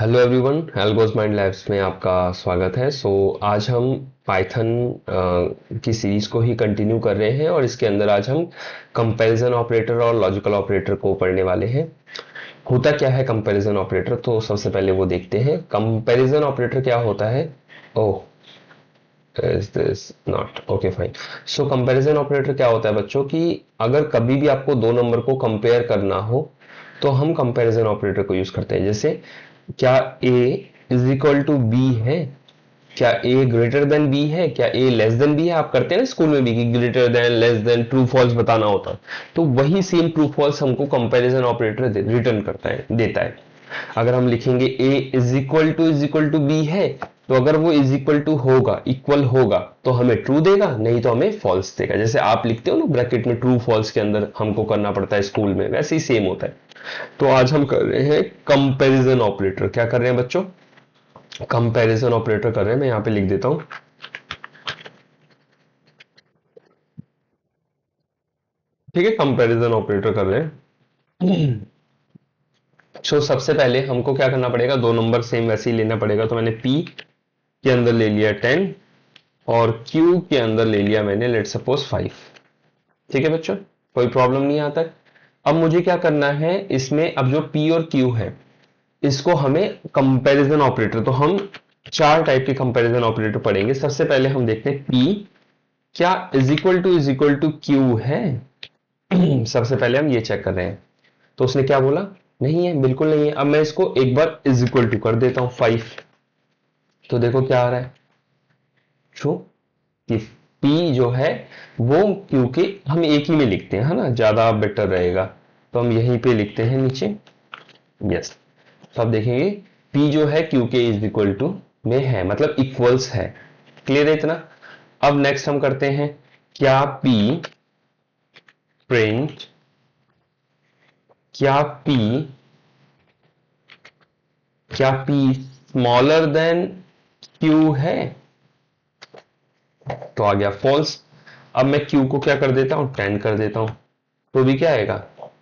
Hello everyone, algos mind labs में आपका स्वागत है। आज हम पाइथन की सीरीज को ही कंटिन्यू कर रहे हैं और इसके अंदर आज हम कंपैरिजन ऑपरेटर और लॉजिकल ऑपरेटर को पढ़ने वाले हैं। होता क्या है कंपैरिजन ऑपरेटर, तो सबसे पहले वो देखते हैं। कंपैरिजन ऑपरेटर क्या होता है। Oh, is this not okay, fine. So comparison operator क्या होता है बच्चों की, अगर कभी भी आपको दो नंबर को कंपेयर करना हो तो हम कंपैरिजन ऑपरेटर को यूज करते हैं। जैसे क्या a is equal to b है, क्या a ग्रेटर देन b है, क्या a लेस देन b है। आप करते हैं ना स्कूल में भी कि greater than, less than, true false बताना होता है। तो वही सेम ट्रू फॉल्स हमको कंपैरिजन ऑपरेटर रिटर्न करता है, देता है। अगर हम लिखेंगे a is equal to b है, तो अगर वो इज इक्वल टू होगा, इक्वल होगा, तो हमें ट्रू देगा, नहीं तो हमें फॉल्स देगा। जैसे आप लिखते हो ना ब्रैकेट में ट्रू फॉल्स के अंदर हमको करना पड़ता है स्कूल में, वैसे ही सेम होता है। तो आज हम कर रहे हैं कंपैरिजन ऑपरेटर। क्या कर रहे हैं बच्चों? कंपैरिजन ऑपरेटर कर रहे हैं। मैं यहां पे लिख देता हूं, ठीक है। कंपैरिजन ऑपरेटर कर रहे हैं। सबसे पहले हमको क्या करना पड़ेगा, दो नंबर सेम वैसे ही लेना पड़ेगा। तो मैंने p के अंदर ले लिया 10 और q के अंदर ले लिया मैंने लेट सपोज 5। ठीक है बच्चों, कोई प्रॉब्लम नहीं आता है। अब मुझे क्या करना है इसमें, अब जो p और q है इसको हमें कंपैरिजन ऑपरेटर, तो हम चार टाइप के कंपैरिजन ऑपरेटर पढ़ेंगे। सबसे पहले हम देखते हैं p क्या इज इक्वल टू क्यू है। सबसे पहले हम ये चेक कर रहे हैं। तो उसने क्या बोला, नहीं है, बिल्कुल नहीं है। अब मैं इसको एक बार इज इक्वल टू कर देता हूं 5। तो देखो क्या आ रहा है, ट्रू। कि p जो है वो, क्योंकि हम एक ही में लिखते हैं, है ना, ज्यादा बेटर रहेगा। तो हम यहीं पे लिखते हैं नीचे, यस। तो आप देखेंगे p जो है q के इज इक्वल टू में है, मतलब इक्वल्स है। क्लियर है इतना। अब नेक्स्ट हम करते हैं, क्या p प्रिंट, क्या p क्या p स्मॉलर देन q है। तो आ गया फॉल्स। अब मैं q को क्या कर देता हूं, 10 कर देता हूं, तो भी क्या आएगा,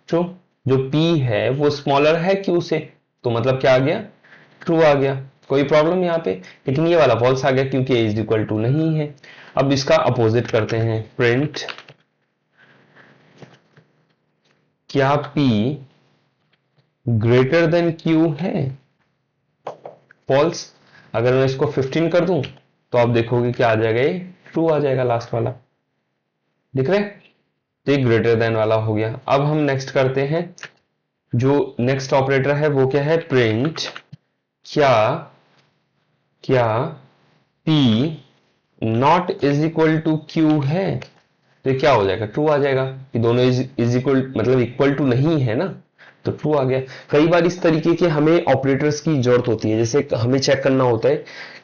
ट्रू। जो p है वो स्मॉलर है q से, तो मतलब क्या आ गया, ट्रू आ गया। कोई प्रॉब्लम यहाँ पे। लेकिन ये वाला फॉल्स आ गया क्योंकि a इज इक्वल टू नहीं है। अब इसका अपोजिट करते हैं, प्रिंट क्या p ग्रेटर देन q है। फॉल्स। अगर मैं इसको 15 कर दूं तो आप देखोगे क्या आ जाएगा, ये ट्रू आ जाएगा लास्ट वाला। दिख रहा है, तो ये ग्रेटर देन वाला हो गया। अब हम नेक्स्ट करते हैं, जो नेक्स्ट ऑपरेटर है वो क्या है, प्रिंट क्या क्या p not is equal to q है। तो ये क्या हो जाएगा, ट्रू आ जाएगा कि दोनों इज इक्वल, मतलब इक्वल टू नहीं है ना, तो ट्रू आ गया। कई बार इस तरीके के हमें ऑपरेटर्स की जरूरत होती है। जैसे हमें चेक करना होता है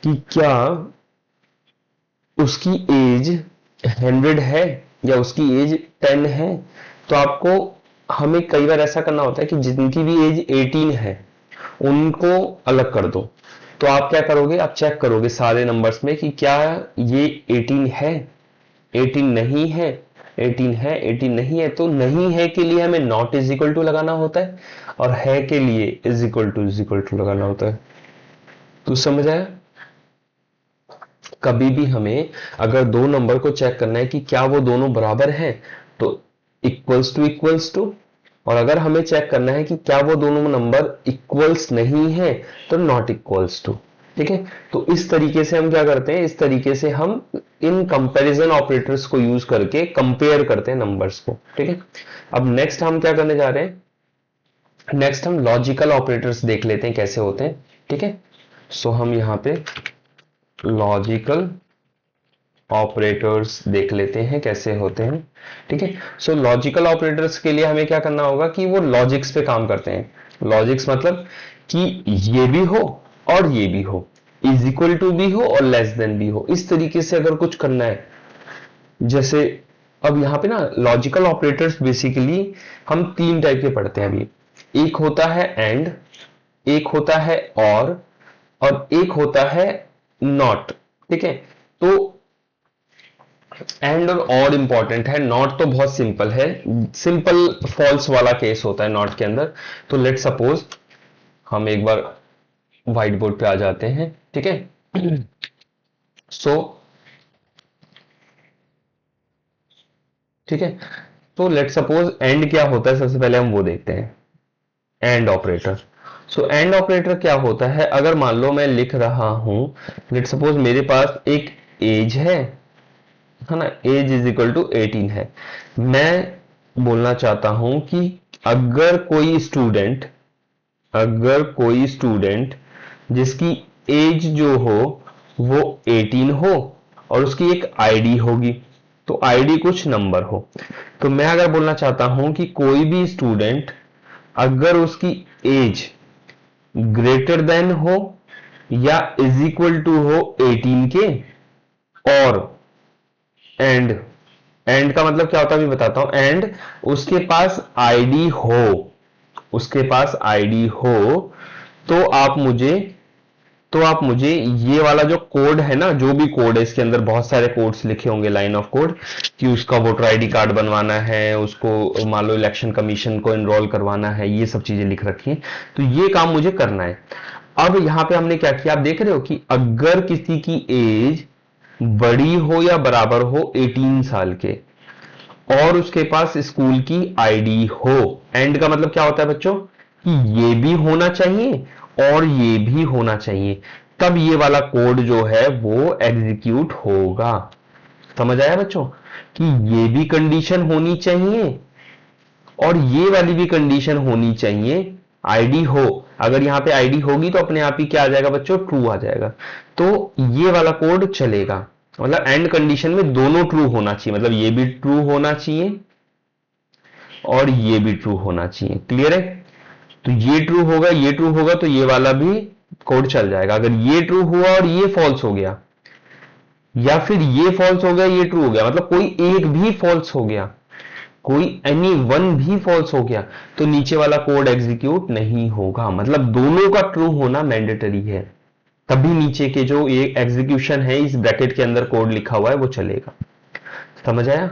कि क्या उसकी एज 100 है या उसकी एज 10 है। तो आपको, हमें कई बार ऐसा करना होता है कि जिनकी भी एज 18 है उनको अलग कर दो। तो आप क्या करोगे, आप चेक करोगे सारे नंबर्स में कि क्या ये 18 है, 18 नहीं है, 18 है, 18 नहीं है। तो नहीं है के लिए हमें नॉट इज इक्वल टू लगाना होता है, और है के लिए इज इक्वल टू लगाना होता है। तो समझ आया। कभी भी हमें अगर दो नंबर को चेक करना है कि क्या वो दोनों बराबर हैं, तो इक्वल्स टू। और अगर हमें चेक करना है कि क्या वो दोनों नंबर इक्वल्स नहीं है, तो नॉट इक्वल्स टू। ठीक है। तो इस तरीके से हम क्या करते हैं, इस तरीके से हम इन कंपैरिजन ऑपरेटर्स को यूज करके कंपेयर करते हैं नंबर्स को। ठीक है। अब नेक्स्ट हम क्या करने जा रहे हैं, नेक्स्ट हम लॉजिकल ऑपरेटर्स देख लेते हैं कैसे होते हैं। ठीक है। सो हम यहां पे लॉजिकल ऑपरेटर्स देख लेते हैं कैसे होते हैं। ठीक है। सो लॉजिकल ऑपरेटर्स के लिए हमें क्या करना होगा कि वो लॉजिक्स पे काम करते हैं। लॉजिक्स मतलब कि ये भी हो और ये भी हो, इज इक्वल टू भी हो और लेस देन भी हो। इस तरीके से अगर कुछ करना है, जैसे अब यहां पे ना लॉजिकल ऑपरेटर्स बेसिकली हम तीन टाइप के पढ़ते हैं अभी। एक होता है एंड, एक होता है और एक होता है नॉट। ठीक है। तो एंड और इंपॉर्टेंट है, नॉट तो बहुत सिंपल है, सिंपल फॉल्स वाला केस होता है नॉट के अंदर। तो लेट सपोज हम एक बार व्हाइट बोर्ड पे आ जाते हैं, ठीक है। सो ठीक है, तो लेट सपोज एंड क्या होता है, सबसे पहले हम वो देखते हैं, and operator. So and operator क्या होता है, अगर मान लो मैं लिख रहा हूं, लेट सपोज मेरे पास एक एज है ना, एज इज इक्वल टू 18 है। मैं बोलना चाहता हूं कि अगर कोई स्टूडेंट अगर कोई स्टूडेंट जिसकी एज जो हो वो 18 हो और उसकी एक आईडी होगी, तो आईडी कुछ नंबर हो, तो मैं अगर बोलना चाहता हूं कि कोई भी स्टूडेंट अगर उसकी एज ग्रेटर देन हो या इज इक्वल टू हो 18 के, और एंड एंड का मतलब क्या होता है अभी बताता हूं, एंड उसके पास आईडी हो, उसके पास आईडी हो, तो आप मुझे ये वाला जो कोड है ना, जो भी कोड है, इसके अंदर बहुत सारे कोड्स लिखे होंगे, लाइन ऑफ कोड, कि उसका वोटर आईडी कार्ड बनवाना है, उसको मान लो इलेक्शन कमीशन को एनरोल करवाना है, ये सब चीजें लिख रखी हैं, तो ये काम मुझे करना है। अब यहां पे हमने क्या किया, आप देख रहे हो कि अगर किसी की एज बड़ी हो या बराबर हो 18 साल के और उसके पास स्कूल की आईडी हो, एंड का मतलब क्या होता है बच्चों, कि ये भी होना चाहिए और ये भी होना चाहिए, तब ये वाला कोड जो है वो एग्जीक्यूट होगा। समझ आया बच्चों, कि ये भी कंडीशन होनी चाहिए और ये वाली भी कंडीशन होनी चाहिए, आईडी हो, अगर यहां पे आईडी होगी तो अपने आप ही क्या आ जाएगा बच्चों, ट्रू आ जाएगा, तो ये वाला कोड चलेगा। मतलब एंड कंडीशन में दोनों ट्रू होना चाहिए, मतलब ये भी ट्रू होना चाहिए और ये भी ट्रू होना चाहिए। क्लियर है, तो ये ट्रू होगा, ये ट्रू होगा, तो ये वाला भी कोड चल जाएगा। अगर ये ट्रू हुआ और ये फॉल्स हो गया, या फिर ये फॉल्स हो गया ये ट्रू हो गया, मतलब कोई एक भी फॉल्स हो गया, कोई एनी वन भी फॉल्स हो गया, तो नीचे वाला कोड एग्जीक्यूट नहीं होगा। मतलब दोनों का ट्रू होना मैंडेटरी है, तभी नीचे के जो ये एग्जीक्यूशन है, इस ब्रैकेट के अंदर कोड लिखा हुआ है, वो चलेगा। समझ आया,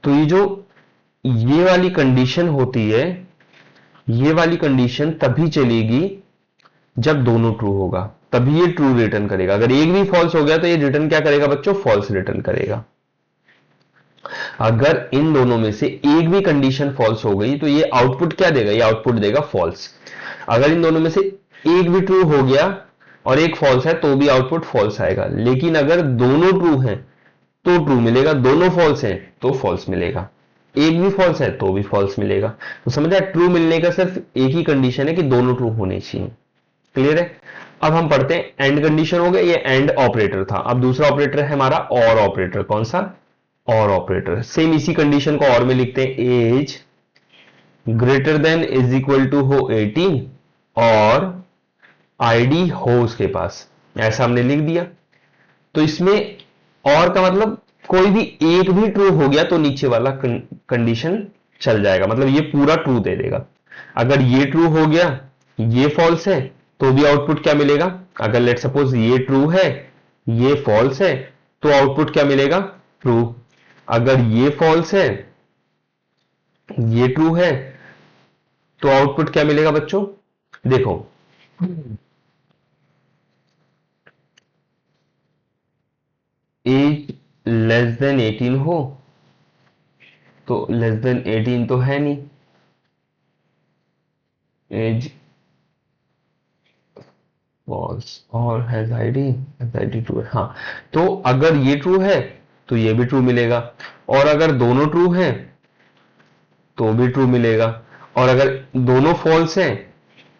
तो ये वाली कंडीशन होती है, ये वाली कंडीशन तभी चलेगी जब दोनों ट्रू होगा, तभी ये ट्रू रिटर्न करेगा। अगर एक भी फॉल्स हो गया तो ये रिटर्न क्या करेगा बच्चों, फॉल्स रिटर्न करेगा। अगर इन दोनों में से एक भी कंडीशन फॉल्स हो गई तो ये आउटपुट क्या देगा, ये आउटपुट देगा फॉल्स। अगर इन दोनों में से एक भी ट्रू हो गया और एक फॉल्स है तो भी आउटपुट फॉल्स आएगा, लेकिन अगर दोनों ट्रू हैं तो ट्रू मिलेगा, दोनों फॉल्स हैं तो फॉल्स मिलेगा, एक भी फॉल्स है तो भी फॉल्स मिलेगा। तो समझ आया, ट्रू मिलने का सिर्फ एक ही कंडीशन है कि दोनों ट्रू होने चाहिए। क्लियर है, अब हम पढ़ते हैं, एंड कंडीशन हो गया, ये एंड ऑपरेटर था। अब दूसरा ऑपरेटर है हमारा और ऑपरेटर। कौन सा, और ऑपरेटर। सेम इसी कंडीशन को और में लिखते हैं, age greater than is equal to हो 18 और आईडी हो उसके पास, ऐसा हमने लिख दिया। तो इसमें और का मतलब कोई भी एक भी ट्रू हो गया तो नीचे वाला कंडीशन चल जाएगा, मतलब ये पूरा ट्रू दे देगा। अगर ये ट्रू हो गया, ये फॉल्स है, तो भी आउटपुट क्या मिलेगा। अगर लेट सपोज ये ट्रू है, ये फॉल्स है, तो आउटपुट क्या मिलेगा, ट्रू। अगर ये फॉल्स है, ये ट्रू है, तो आउटपुट क्या मिलेगा बच्चों, देखो, एज लेस देन 18 हो, तो लेस देन 18 तो है नहीं, एज फॉल्स और हैज आईडी ट्रू है, हाँ। तो अगर ये ट्रू है तो ये भी ट्रू मिलेगा, और अगर दोनों ट्रू हैं तो भी ट्रू मिलेगा, और अगर दोनों फॉल्स हैं,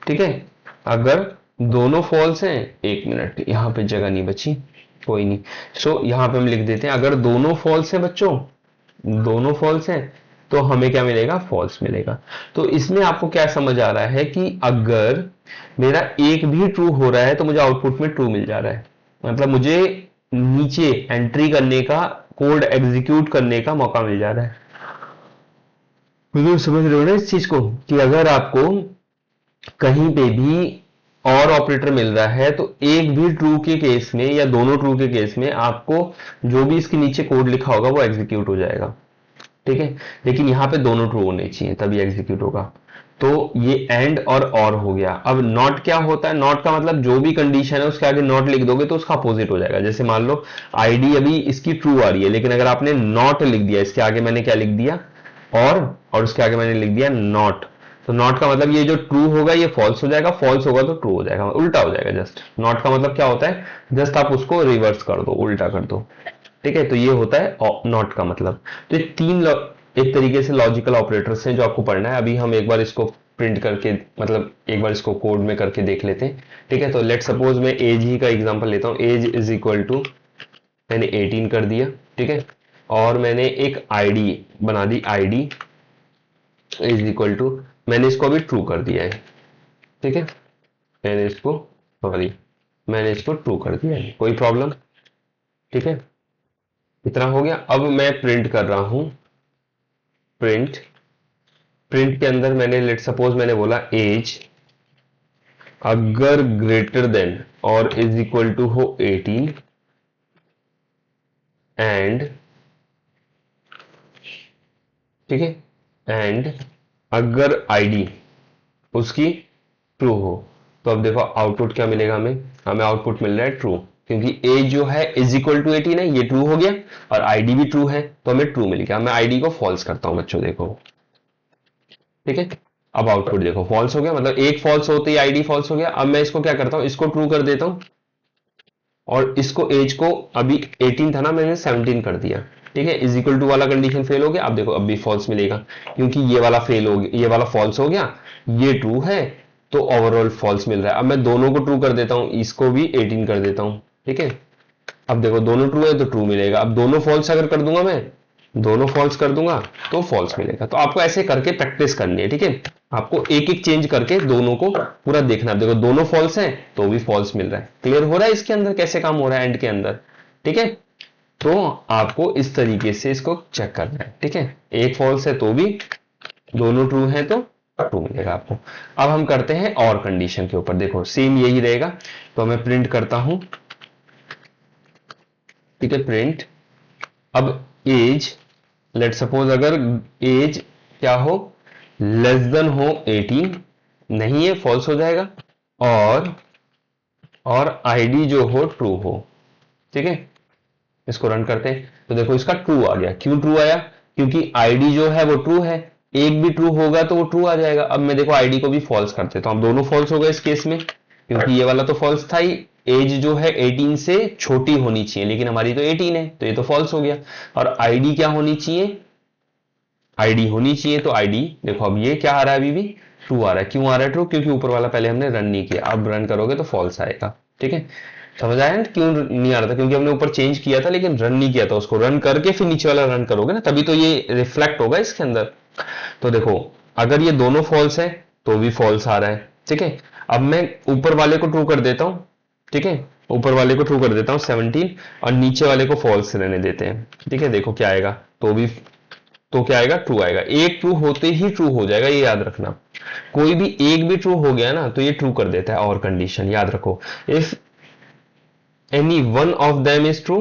ठीक है, अगर दोनों फॉल्स हैं, एक मिनट यहां पे जगह नहीं बची, कोई नहीं, सो यहां पे हम लिख देते हैं, अगर दोनों फॉल्स हैं बच्चों, दोनों फॉल्स हैं, तो हमें क्या मिलेगा, फॉल्स मिलेगा। तो इसमें आपको क्या समझ आ रहा है कि अगर मेरा एक भी ट्रू हो रहा है तो मुझे आउटपुट में ट्रू मिल जा रहा है, मतलब मुझे नीचे एंट्री करने का, कोड एग्जीक्यूट करने का मौका मिल जा रहा है। मुझे समझ रहे हो ना इस चीज को, कि अगर आपको कहीं पे भी और ऑपरेटर मिल रहा है तो एक भी ट्रू के केस में या दोनों ट्रू के केस में आपको जो भी इसके नीचे कोड लिखा होगा वो एग्जीक्यूट हो जाएगा, ठीक है। लेकिन यहां पे दोनों ट्रू होने चाहिए तभी एग्जीक्यूट होगा। तो ये एंड और हो गया। अब नॉट क्या होता है, नॉट का मतलब जो भी कंडीशन है उसके आगे नॉट लिख दोगे तो उसका अपोजिट हो जाएगा। जैसे मान लो आईडी अभी इसकी ट्रू आ रही है, लेकिन अगर आपने नॉट लिख दिया, इसके आगे मैंने क्या लिख दिया और उसके आगे मैंने लिख दिया नॉट, तो नॉट का मतलब ये जो ट्रू होगा ये फॉल्स हो जाएगा, फॉल्स होगा तो ट्रू हो जाएगा, उल्टा हो जाएगा। जस्ट नॉट का मतलब क्या होता है, जस्ट आप उसको रिवर्स कर दो, उल्टा कर दो, ठीक है। तो ये होता है नॉट का मतलब। तो ये तीन एक तरीके से लॉजिकल ऑपरेटर्स हैं जो आपको पढ़ना है। अभी हम एक बार इसको प्रिंट करके, मतलब एक बार इसको कोड में करके देख लेते हैं, ठीक है। तो लेट सपोज मैं एज ही का एग्जांपल लेता हूं। एज इज इक्वल टू, मैंने 18 कर दिया, ठीक है, और मैंने एक आईडी बना दी, आईडी इज इक्वल टू, मैंने इसको अभी ट्रू कर दिया है, ठीक है, मैंने इसको, सॉरी, मैंने इसको ट्रू कर दिया है, कोई प्रॉब्लम, ठीक है, इतना हो गया। अब मैं प्रिंट कर रहा हूं, प्रिंट, प्रिंट के अंदर मैंने लेट सपोज मैंने बोला एज अगर ग्रेटर देन और इज इक्वल टू हो 18 एंड, ठीक है, एंड अगर आईडी उसकी ट्रू हो, तो अब देखो आउटपुट क्या मिलेगा हमें, हमें आउटपुट मिल रहा है ट्रू, क्योंकि एज जो है इज इक्वल टू 18 है, ये ट्रू हो गया, और आईडी भी ट्रू है तो हमें ट्रू मिल गया। मैं आईडी को फॉल्स करता हूं बच्चों, देखो, ठीक है। अब आउटपुट देखो फॉल्स हो गया, मतलब एक फॉल्स होते ही आईडी फॉल्स हो गया। अब मैं इसको क्या करता हूं, इसको ट्रू कर देता हूं, और इसको एज को, अभी 18 था ना, मैंने 17 कर दिया, ठीक है, इज इक्वल टू वाला कंडीशन फेल हो गया। अब देखो अब भी फॉल्स मिलेगा, क्योंकि ये वाला फेल हो गया, ये वाला फॉल्स हो गया, ये ट्रू है, तो ओवरऑल फॉल्स मिल रहा है। अब मैं दोनों को ट्रू कर देता हूं, इसको भी 18 कर देता हूं, ठीक है। अब देखो दोनों ट्रू है तो ट्रू मिलेगा। अब दोनों फॉल्स अगर कर दूंगा, मैं दोनों फॉल्स कर दूंगा तो फॉल्स मिलेगा। तो आपको ऐसे करके प्रैक्टिस करनी है, ठीक है, आपको एक एक चेंज करके दोनों को पूरा देखना है। देखो दोनों फॉल्स हैं तो भी फॉल्स मिल रहा है, क्लियर हो रहा है इसके अंदर कैसे काम हो रहा है एंड के अंदर, ठीक है। तो आपको इस तरीके से इसको चेक करना है, ठीक है, एक फॉल्स है तो भी, दोनों ट्रू है तो ट्रू मिलेगा आपको। अब हम करते हैं और कंडीशन के ऊपर, देखो सेम यही रहेगा। तो मैं प्रिंट करता हूं, ठीक है, प्रिंट, अब एज, लेट सपोज अगर एज क्या हो, लेस देन हो 18, नहीं है फॉल्स हो जाएगा, और आईडी जो हो ट्रू हो, ठीक है। इसको रन करते हैं तो देखो इसका ट्रू आ गया। क्यों ट्रू आया, क्योंकि आईडी जो है वो ट्रू है, एक भी ट्रू होगा तो वो ट्रू आ जाएगा। अब मैं देखो आईडी को भी फॉल्स कर देता हूं, अब दोनों फॉल्स हो गए इस केस में, क्योंकि ये वाला तो फॉल्स था ही, एज जो है 18 से छोटी होनी चाहिए, लेकिन हमारी तो 18 है तो ये तो फॉल्स हो गया। और आईडी क्या होनी चाहिए, आईडी होनी चाहिए, तो आईडी देखो अब ये क्या आ रहा है, अभी भी ट्रू आ रहा है। क्यों आ रहा है ट्रू, क्योंकि ऊपर वाला पहले हमने रन नहीं किया, अब रन करोगे तो फॉल्स आएगा, ठीक है। समझ आया ना क्यों नहीं आ रहा था, क्योंकि हमने ऊपर चेंज किया था लेकिन रन नहीं किया था उसको, रन करके फिर नीचे वाला रन करोगे ना, तभी तो ये रिफ्लेक्ट होगा इसके अंदर। तो देखो अगर ये दोनों फॉल्स है तो भी फॉल्स आ रहा है, ठीक है। अब मैं ऊपर वाले को ट्रू कर देता हूं, ठीक है, ऊपर वाले को ट्रू कर देता हूं 17, और नीचे वाले को फॉल्स रहने देते हैं, ठीक है। देखो क्या आएगा, तो भी, तो क्या आएगा, ट्रू आएगा। एक ट्रू होते ही ट्रू हो जाएगा, ये याद रखना। कोई भी एक भी ट्रू हो गया ना तो ये ट्रू कर देता है, और कंडीशन याद रखो, if any one of them is true,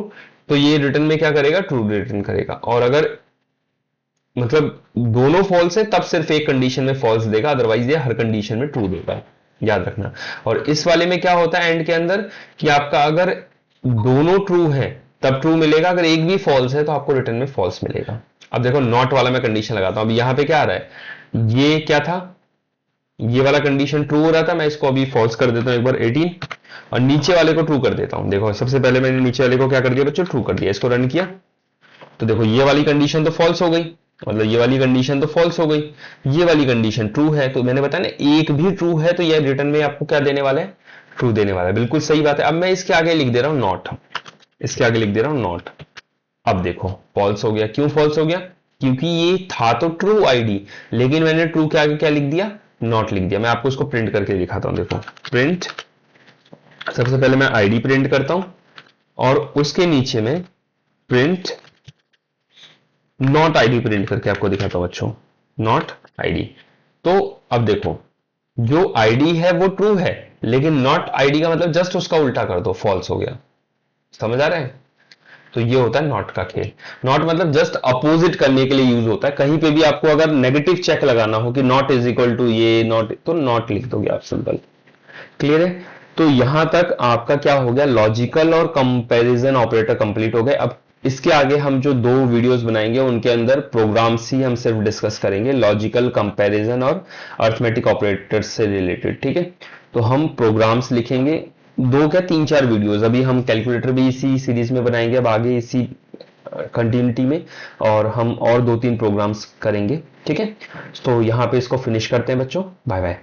तो ये रिटर्न में क्या करेगा, ट्रू रिटर्न करेगा। और अगर मतलब दोनों फॉल्स है तब सिर्फ एक कंडीशन में फॉल्स देगा, अदरवाइज ये हर कंडीशन में ट्रू देगा, याद रखना। और इस वाले में क्या होता है एंड के अंदर, कि आपका अगर दोनों ट्रू है तब ट्रू मिलेगा, अगर एक भी फॉल्स है तो आपको रिटर्न में फॉल्स मिलेगा। अब देखो नॉट वाला मैं कंडीशन लगाता हूं, अब यहां पे क्या आ रहा है, ये क्या था, ये वाला कंडीशन ट्रू हो रहा था, मैं इसको अभी फॉल्स कर देता हूं एक बार 18, और नीचे वाले को ट्रू कर देता हूं। देखो सबसे पहले मैंने नीचे वाले को क्या कर दिया बच्चों, ट्रू कर दिया, इसको रन किया तो देखो ये वाली कंडीशन तो फॉल्स हो गई, मतलब ये वाली कंडीशन तो फॉल्स हो गई, ये वाली कंडीशन ट्रू है। तो मैंने बताया ना एक भी ट्रू है तो ये रिटर्न में आपको क्या देने वाला है, ट्रू देने वाला है, बिल्कुल सही बात है। अब मैं इसके आगे लिख दे रहा हूं नॉट, इसके आगे लिख दे रहा हूं नॉट। अब देखो फॉल्स हो गया, क्यों फॉल्स हो गया, क्योंकि ये था तो ट्रू आईडी, लेकिन मैंने ट्रू के आगे क्या लिख दिया, नॉट लिख दिया। मैं आपको इसको प्रिंट करके दिखाता हूं, देखो प्रिंट, सबसे पहले मैं आईडी प्रिंट करता हूं, और उसके नीचे में प्रिंट नॉट आईडी प्रिंट करके आपको दिखाता हूं बच्चों, नॉट आईडी। तो अब देखो जो आईडी है वो ट्रू है, लेकिन नॉट आईडी का मतलब जस्ट उसका उल्टा कर दो, फॉल्स हो गया। समझ आ रहा है, तो ये होता है नॉट का खेल। नॉट मतलब जस्ट अपोजिट करने के लिए यूज होता है। कहीं पे भी आपको अगर नेगेटिव चेक लगाना हो कि नॉट इज इक्वल टू ये नॉट, तो नॉट लिख दोगे आप, सिंपल। क्लियर है? तो यहां तक आपका क्या हो गया, लॉजिकल और कंपैरिजन ऑपरेटर कंप्लीट हो गए। अब इसके आगे हम जो दो वीडियोस बनाएंगे उनके अंदर प्रोग्राम्स ही हम सिर्फ डिस्कस करेंगे, लॉजिकल कंपैरिजन और अर्थमेटिक ऑपरेटर्स से रिलेटेड। ठीक है, तो हम प्रोग्राम्स लिखेंगे, दो क्या तीन चार वीडियोस। अभी हम कैलकुलेटर भी इसी सीरीज में बनाएंगे, अब आगे इसी कंटिन्यूटी में, और हम और दो तीन प्रोग्राम्स करेंगे। ठीक है, तो यहाँ पे इसको फिनिश करते हैं बच्चों। Bye bye.